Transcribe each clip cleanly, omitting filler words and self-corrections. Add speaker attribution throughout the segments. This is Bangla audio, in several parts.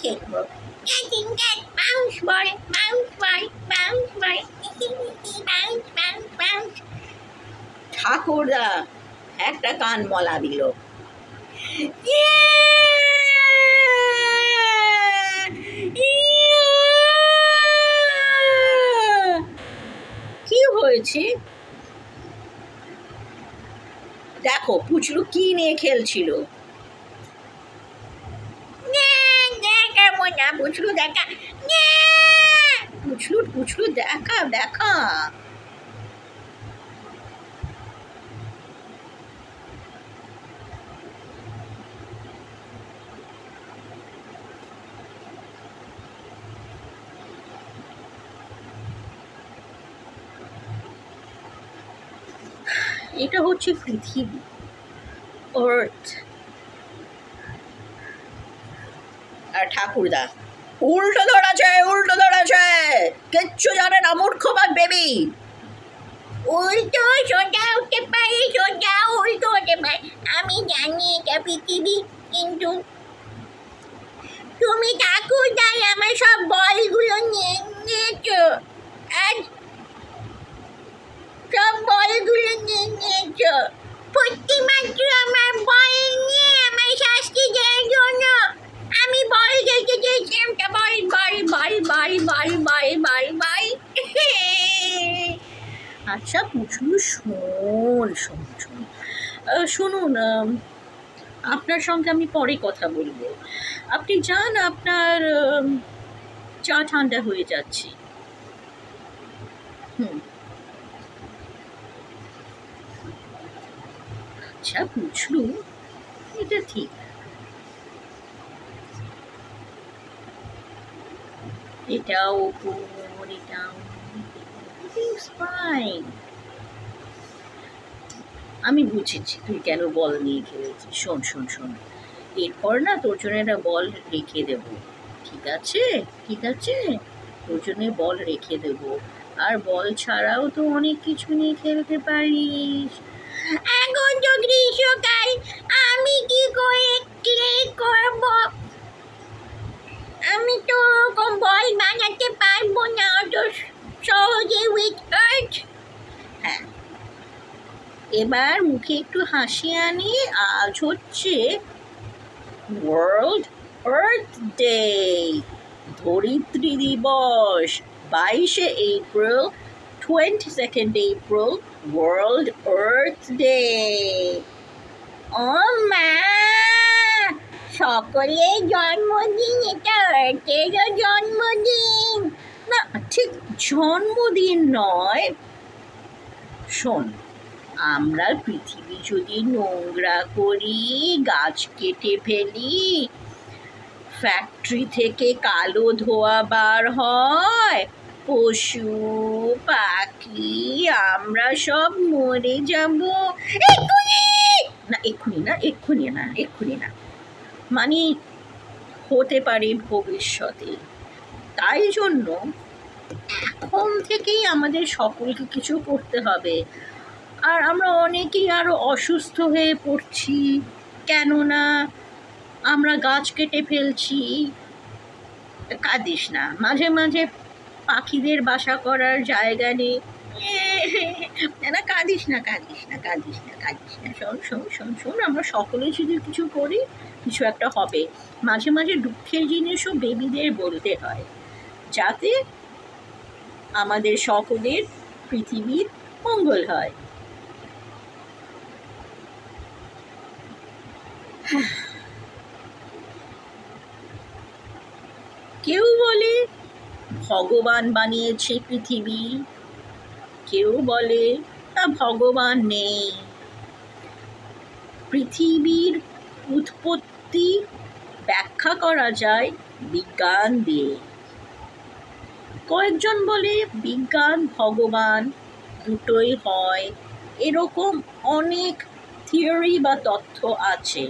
Speaker 1: খেলবো। বাউন্স বল, বাউন্স বল, বাউন্স বল, বাউন্স বাউন্স বাউন্স। ঠাকুরদা একটা কান মলা দিল। কি হয়েছে? দেখো পুচলু কি নিয়ে খেলছিল। পুচলু দেখা, পুচলু দেখা দেখা। এটা হচ্ছে পৃথিবী, আর্থ। আর ঠাকুরদা উল্টো ধরেছে, কিচ্ছু জানে না, মূর্খবাদ বেবি। উল্টো সোজা উঠতে পারি, সোজা উল্টো হতে পারে। আমি জানি এটা পৃথিবী, কিন্তু তুমি ঠাকুরদাই আমার সব বলগুলো নিয়ে নিয়েছো। আজ সব বলগুলো নিয়ে নিয়েছো। প্রতিমাত্র আমার বল নিয়ে আমার শাস্তি দেওয়ার জন্য আমি বল দেখে দিয়েছিলাম। বল বল বল বল বল বল বল বল। আচ্ছা পুচলু শুনুন, আপনার সঙ্গে আমি পরে কথা বলবো। আপনি যান, আপনার চা ঠান্ডা হয়ে যাচ্ছে। আচ্ছা পুচলু, এটা ঠিক। এটাও ওপর, এটাও ফাইন। আমি বুঝেছি তুই কেন বল নিয়ে খেলেছিস। শোন, এরপর না তোর জন্য একটা বল রেখে দেব, ঠিক আছে? তোর জন্য বল রেখে দেব। আর বল ছাড়াও তো অনেক কিছু নিয়ে খেলতে পারিস। এখন তো গ্রীষ্মকাল, আমি কি করে ক্লে করব? আমি তো ওরকম বল বানাতে পারবো না অত সহজে উইথ আর্থ। হ্যাঁ, এবার মুখে একটু হাসি আনি। আজ হচ্ছে ওয়ার্ল্ড আর্থ ডে, ধরিত্রী দিবস। 22শে April, 22nd April, world earth day. ও মা, সকলের জন্মদিন, এটা আর্থেরও জন্মদিন। না, ঠিক জন্মদিন নয়। শোন, আমরা পৃথিবী যদি নোংরা করি, গাছ কেটে ফেলি, ফ্যাক্টরি থেকে কালো ধোঁয়া বার হয়, পশু পাখি আমরা সব মরে যাব। এক্ষুনি না, মানে হতে পারে ভবিষ্যতে। তাই জন্য এখন থেকেই আমাদের সকলকে কিছু করতে হবে। আর আমরা অনেকেই আরও অসুস্থ হয়ে পড়ছি, কেননা আমরা গাছ কেটে ফেলছি। কাঁদিস না, মাঝে মাঝে পাখিদের বাসা করার জায়গা নেই। না, কাঁদিস না। শোন, আমরা সকলে যদি কিছু করি, কিছু একটা হবে। মাঝে মাঝে দুঃখের জিনিসও বেবিদের বলতে হয়, যাতে আমাদের সকলের পৃথিবীর মঙ্গল হয়। কেউ বলে ভগবান বানিয়েছে পৃথিবী, কেউ বলে না ভগবান নেই। পৃথিবীর উৎপত্তি ব্যাখ্যা করা যায় বিজ্ঞান দিয়ে। কয়েকজন বলে বিজ্ঞান ভগবান দুটোই হয়, এরকম অনেক থিওরি বা তথ্য আছে।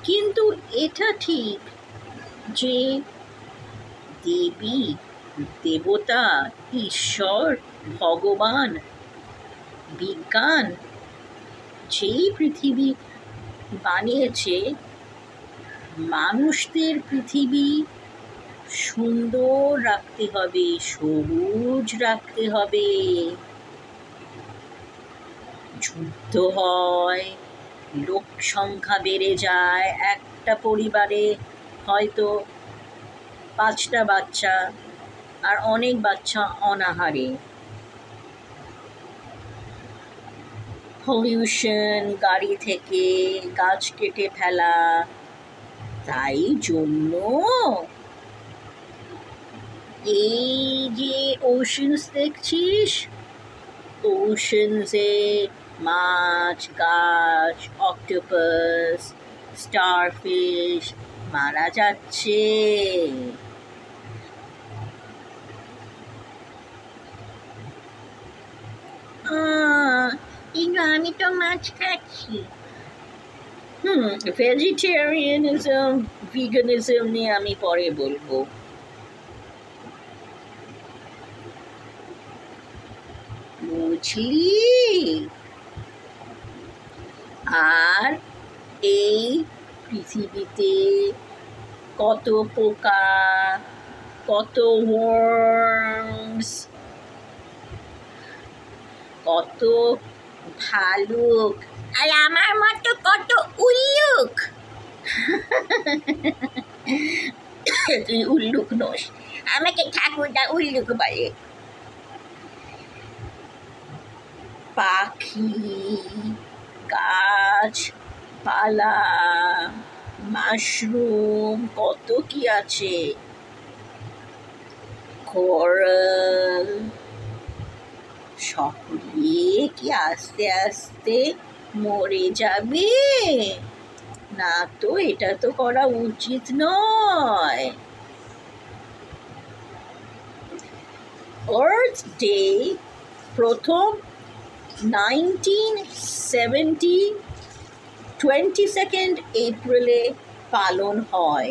Speaker 1: কিন্তু এটা ঠিক যে দেবী দেবতা, ঈশ্বর, ভগবান, বিজ্ঞান যেই পৃথিবী বানিয়েছে, মানুষদের পৃথিবী সুন্দর রাখতে হবে, সবুজ রাখতে হবে। যুদ্ধ হয়, লোক সংখ্যা বেড়ে যায়, একটা পরিবারে হয়তো 5টা বাচ্চা আর অনেক বাচ্চা অনাহারে। পলিউশন, গাড়ি থেকে গাছ কেটে ফেলা, তাই জন্য এই যে ওশানস দেখছিস, ওশানসে মাছ, গাছ, অক্টোপাস, স্টারফিশ মারা যাচ্ছে। কিন্তু আমি তো মাছ খাচ্ছি। ভেজিটেরিয়ানিজম, ভিগানিজম নিয়ে আমি পরে বলবো। বুঝলি? আর এই পৃথিবীতে কত পোকা, কত ওয়ার্মস, কত ভালুক, আর আমার মতো কত উল্লুক। তুই উল্লুক নোস, আমাকে ঠাকুরদা উল্লুক বলে। পাখি, গাছ পালা, মাশরুম, কত কি আছে, কোরাল, সকলে কি আস্তে আস্তে মরে যাবে? না তো, এটা তো করা উচিত নয়। আর্থ ডে প্রথম 22nd এপ্রিলে পালন হয়।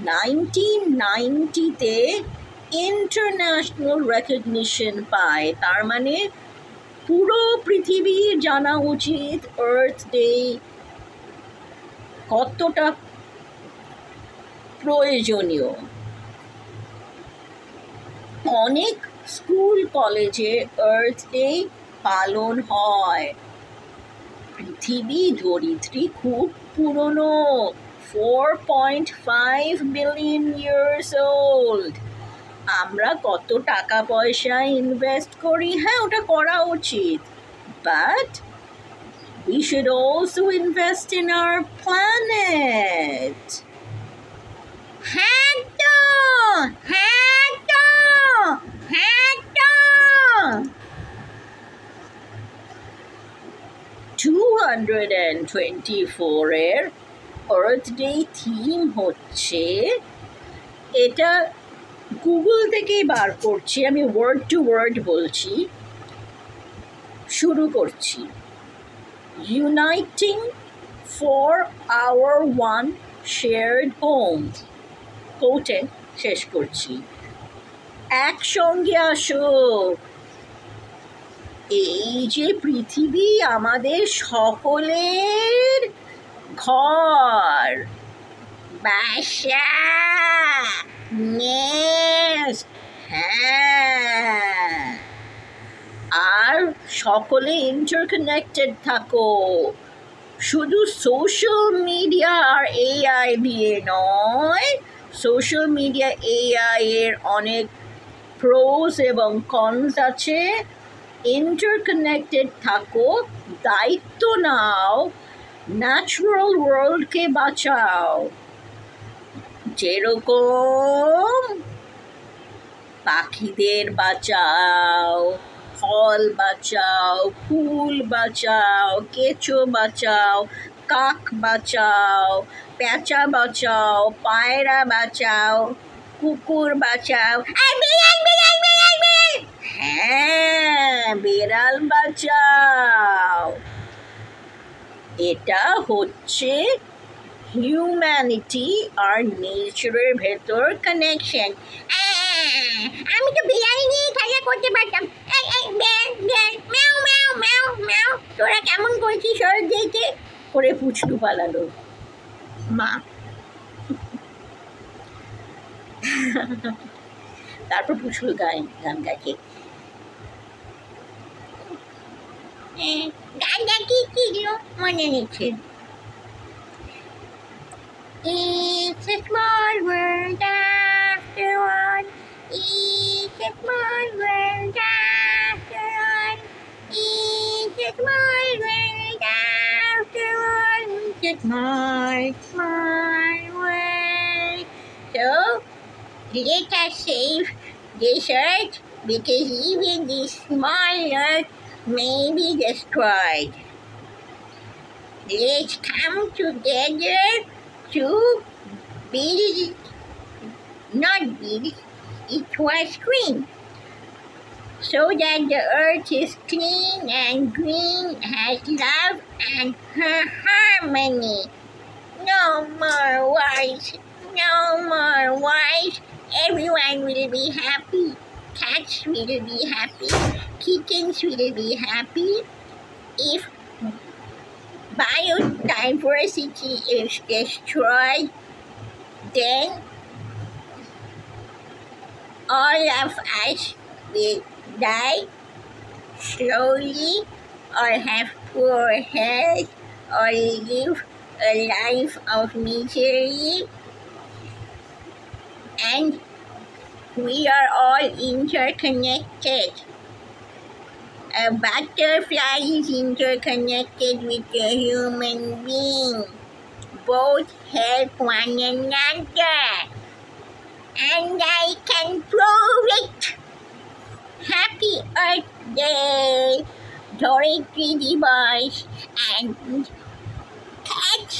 Speaker 1: 1990-তে ইন্টারন্যাশনাল রেকগনিশন পায়। তার মানে পুরো পৃথিবীর জানা উচিত আর্থ ডে কতটা প্রয়োজনীয়। অনেক স্কুল কলেজে আর্থ ডে পালন হয়। পৃথিবী ধরিত্রী খুব পুরনো, 4.5 বিলিয়ন ইয়ার্স ওল্ড। আমরা কত টাকা পয়সা ইনভেস্ট করি, হ্যাঁ ওটা করা উচিত, but we should also invest in our planet. হ্যাঁ তো, হ্যাঁ তো, হ্যাঁ তো। 224-এর আর্থ ডে থিম হচ্ছে, এটা গুগল থেকেই বার করছি, আমি ওয়ার্ড টু ওয়ার্ড বলছি, শুরু করছি। Uniting for our one shared home, কোটে শেষ করছি। একসঙ্গে আসো, এই যে পৃথিবী আমাদের সকলের ঘর, বাসা, নেস্ট, হ্যাঁ, আর সকলে ইন্টারকানেক্টেড থাকো, শুধু সোশ্যাল মিডিয়া আর এআই দিয়ে নয়। সোশ্যাল মিডিয়া এআই এর অনেক প্রোস এবং কনস আছে। ইন্টারকানেক্টেড থাকো, দায়িত্ব নাও, ন্যাচারাল ওয়ার্ল্ডকে বাঁচাও। যেরকম পাখিদের বাঁচাও, ফল বাঁচাও, ফুল বাঁচাও, কেঁচো বাঁচাও, কাক বাঁচাও, পেঁচা বাঁচাও, পায়রা বাঁচাও, কুকুর বাঁচাও, হ্যাঁ বেড়াল বাঁচাও। এটা হচ্ছে হিউম্যানিটি আর নেচারের ভেতর কানেকশন। আমি তো বিড়াল নিয়ে খেলা করতে পারতাম। তোরা কেমন করছিস? সর দেখে করে পুচলু পালালো। মা। তারপর পুচকু গান গাইছে। গানটা কি ছিল মনে নিচ্ছে। It's a small world after all. It's a small world after all. It's a small world after all. It's a small, small world. So, let us save this earth because even this small earth may be destroyed. Let's come together to build, not build, it was green, so that the earth is clean and green, has love and harmony. No more wars, no more wars. Everyone will be happy. Cats will be happy. Kittens will be happy. If biodiversity is destroyed, then all of us will die slowly, or have poor health, or live a life of misery. And we are all interconnected. A butterfly is interconnected with a human being. Both help one another. And I can prove it. Happy Earth Day, Dorothy the Boys, and cats